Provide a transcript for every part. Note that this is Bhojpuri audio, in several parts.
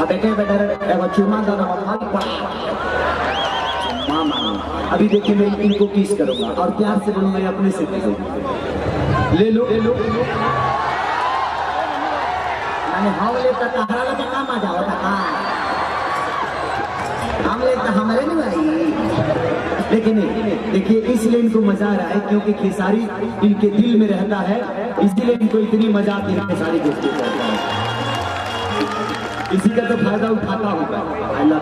अब एक बेटा एगो चुमा दाना भाग पड़ा मामा। अभी देखिए मैं इनको किस करूंगा और प्यार से बोलूंगा मैं अपने से करूंगा। ले लो मैंने हम ले तक हरा लगा काम आ जाओ था हम ले तो हमारे नहीं भाई। लेकिन देखिए इसलिए इनको मजा आ रहा है क्योंकि खेसारी इनके दिल में रहता है, इसीलिए इनको इतनी मजा आती है खेसारी दोस्ती करता है। इसी का तो फायदा उठाता होगा। अल्लाह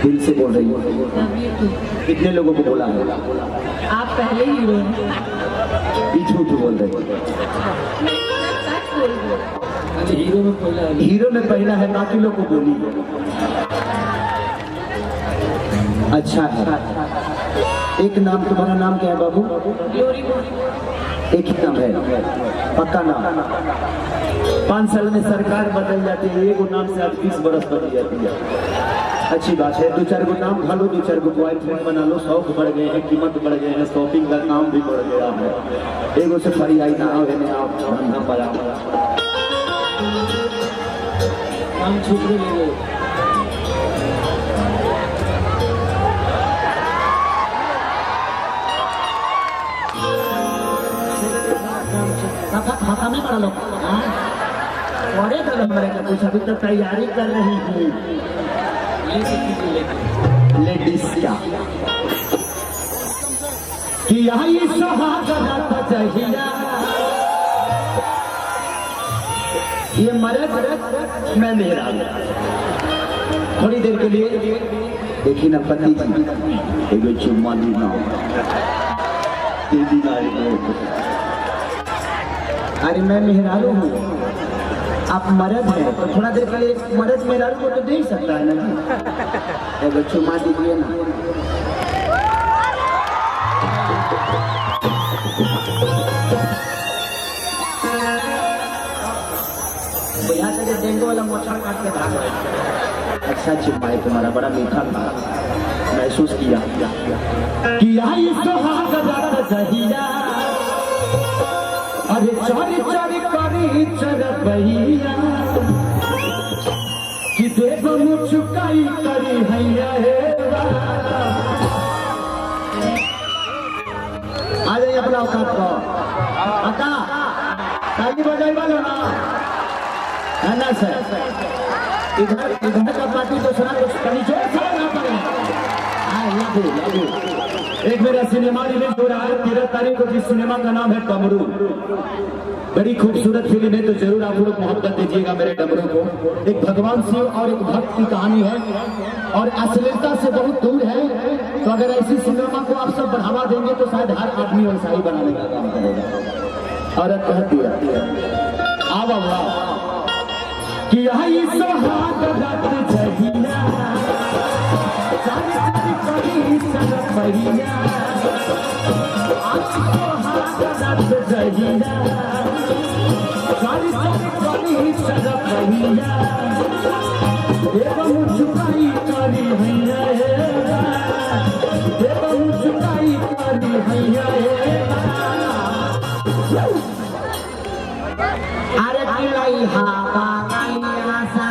दिल से बोल रही हो। कितने लोगों को बोला है? आप पहले हीरो हैं। झूठ बोल रहे हो। हीरो में पहला है, बाकी लोग को बोली। अच्छा है। एक नाम, तुम्हारा नाम क्या है बाबू? एक ही नाम है, पक्का नाम। 5 साल में सरकार बदल जाती है, एक नाम से आज 20 बरस बदल जाती है। अच्छी बात है। 2-4 गो नाम खा लो, 2-4 गो बॉयफ्रेंड बना लो। शौक बढ़ गए हैं, कीमत बढ़ गए हैं, शॉपिंग का काम भी बढ़ गया है। एगो से फरी आई ना आप धंधा पड़ा काम छूट गए। खाता नहीं पड़ा लोग और कुछ अभी तक तैयारी कर रही हूँ। लेडीज क्या कि यही सुहागरात चाहिए, ये मर्द मैं मेरा। थोड़ी देर के लिए देखिए ना पति जी एक चुम्मा देना दीदी ना। अरे मैं मेहरारू हूँ, आप मर्द हैं तो थोड़ा देर के लिए मर्द मेहरारू को तो दे ही सकता है ना। एक चुम्मा दीजिए ना। बुझा सके डेंगू वाला मोछा काट के भाग रहा। अच्छा चुम्मा है तुम्हारा, बड़ा मीठा था, महसूस किया कि आई सुहागरात चाहिए। अरे चारी चारी करी चरपैया कि देव मुचुकाई करी हैया हे। आ जाइए अपना औकात को अका ताली बजाई वालो ना है ना सर। इधर का पार्टी दूसरा कुछ कहीं जोर से ना पड़े। एक मेरा सिनेमा रिलीज हो रहा है 13 तारीख को, जिस सिनेमा का नाम है डमरू। बड़ी खूबसूरत फिल्म है, तो जरूर आप लोग मोहब्बत दीजिएगा मेरे डमरू को। एक भगवान शिव और एक भक्त की कहानी है और अश्लीलता से बहुत दूर है। तो अगर ऐसी सिनेमा को आप सब बढ़ावा देंगे तो शायद हर आदमी वैसा ही बनाने का काम करेगा। औरत कहती है आवा कि यही सुहागरात चाहिए, बढ़िया आज सुहागरात चाहिए, सारी सारी सजब बढ़िया एवं चुकाई करी हैया एवं चुकाई करी हैया। अरे किलाई हवा आसा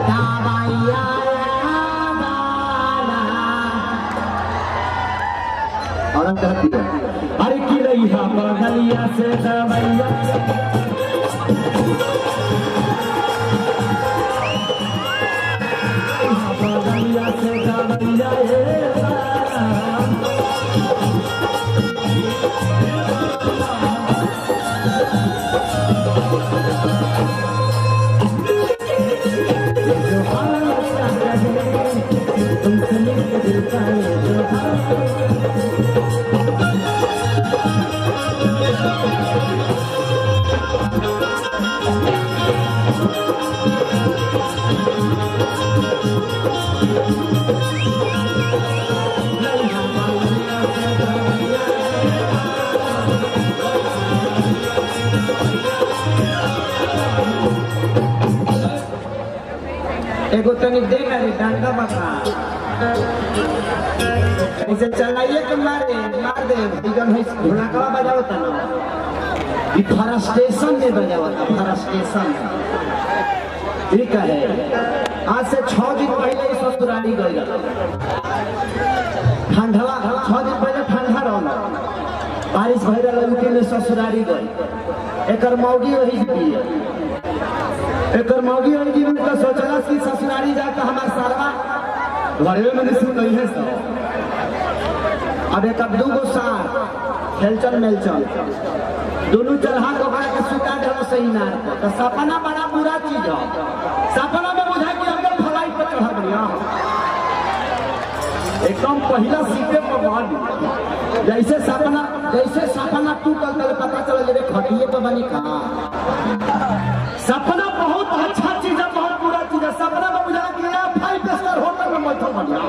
दावाया और कहती है अरे की रही बगलिया से दवैया बगलिया से दवैया तुमसे मिलकर दिल का एगो तनिक दे रे डांगा बका इसे चलाइए तो मार दे बिगन है ढोलकवा बजाओ तना ई फ्रस्ट्रेशन में बजाओ ता स्टेशन ठीक है। आज से 6 दिन पहले ही ससुराली गई ठंडवा, 6 दिन पहले ठंडा रहना, बारिश भई रहा में ससुराली गई। एक मौगी वही है, एक मौगी वही जीवन का सोचला कि ससुराली जाकर हमारे सालवा घरे में नहीं सुन नहीं है सब। अब एक अब 2 साल खेलचल मेलचल दोनों चढ़ा को के सुता दे सही ना। तो सपना बड़ा बुरा चीज है, सपना में बुझा कि हमने फ्लाइट पर चढ़ा बढ़िया एकदम पहला सीटे पर बाहर जैसे सपना टूटल तो पता चल जे खटिए पे बनी कहा। सपना बहुत अच्छा चीज है, बहुत बुरा चीज है। सपना में बुझा कि 5 स्टार होटल में बैठो बढ़िया।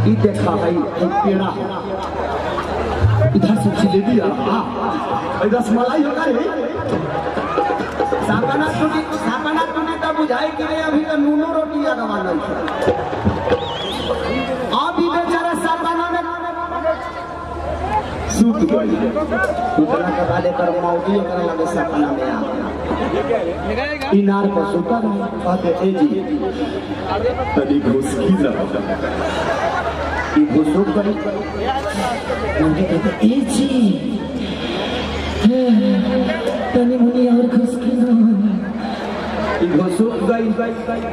ई देखा है पेड़ा इधर से जिलेबी आ रहा, रसमलाई होगा रे। सपना टूटी तो बुझाई कि अभी तो नूनो रोटी लगवा नहीं है। अभी बेचारा सपना में सूत गई, उतना के बाद एक मौगी ओकरा लगे सपना में आ इनार पर सुता कहते ए जी तनी घुसकी ना ई घुसुक गई। मुझे कहते ए जी तनी मुनी और खुशकी ना ई घुसुक गई।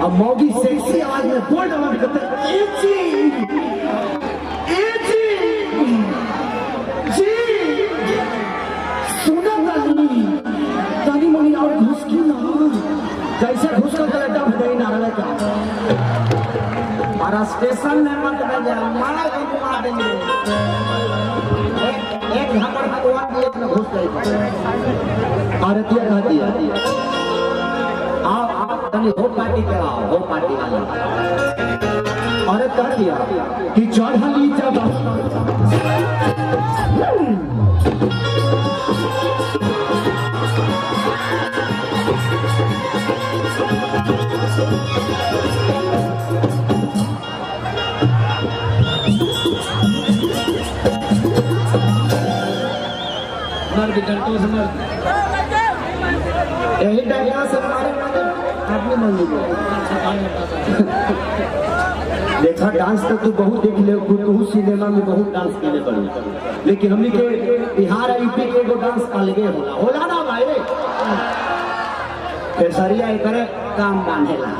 अब मौगी सेक्सी आवाज में बोल डाल कहते ए जी सुना तनी मुनी और खुशकी ना। जैसे घुस कर चले डब गई ना रहे का और स्टेशन में मत बजा मारा को मार देंगे। एक घापर भगवान दिए अपने घुस गई आरतिया कह दिया आओ तनी हो पार्टी के आओ, हो पार्टी वाला औरत कह दिया कि चढ़ली जब यही डायना से मारे आदमी मन देखा डांस तो तू बहुत देख ले, तू सिनेमा में बहुत डांस करे बड़ी, लेकिन हमने के बिहार यूपी के एगो डांस अलगे होला ना भाई। केसरिया करे काम बांधेला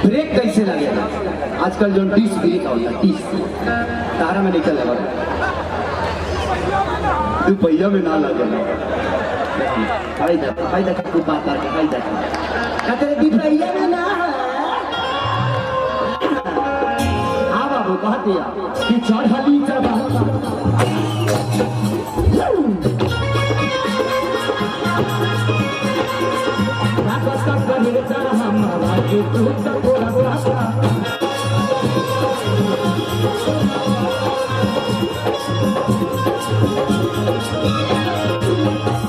ब्रेक कैसे लगेगा आजकल जो 30 ब्रेक होता है 30 तारा में निकल रुपया में ना लगेगा। भाई देख तू बात करके भाई देख कहते रुपया में ना हाँ बाबू कह दिया कि चढ़ली जब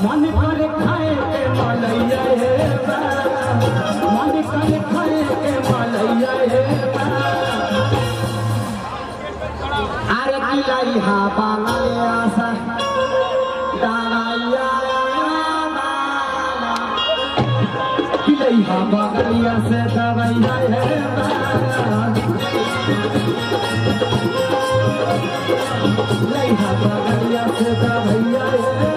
मन करे खाए के मलैया हे मन करे खाए के मलैया हे अरे किलाई हा बांगले आशा दाया किलई हा बगलिया से दवैया हे लई हा बगलिया से दवैया हे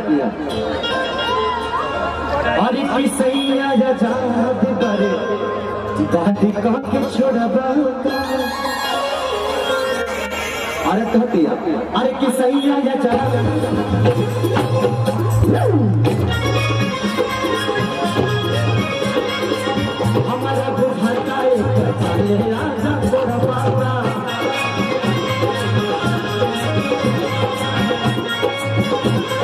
दिया अरे किसैया जात करे बात कह के छोड़बा अरे कह दिया अरे किसैया जात हमारा बुझाता एक चले राजा छोड़बा रे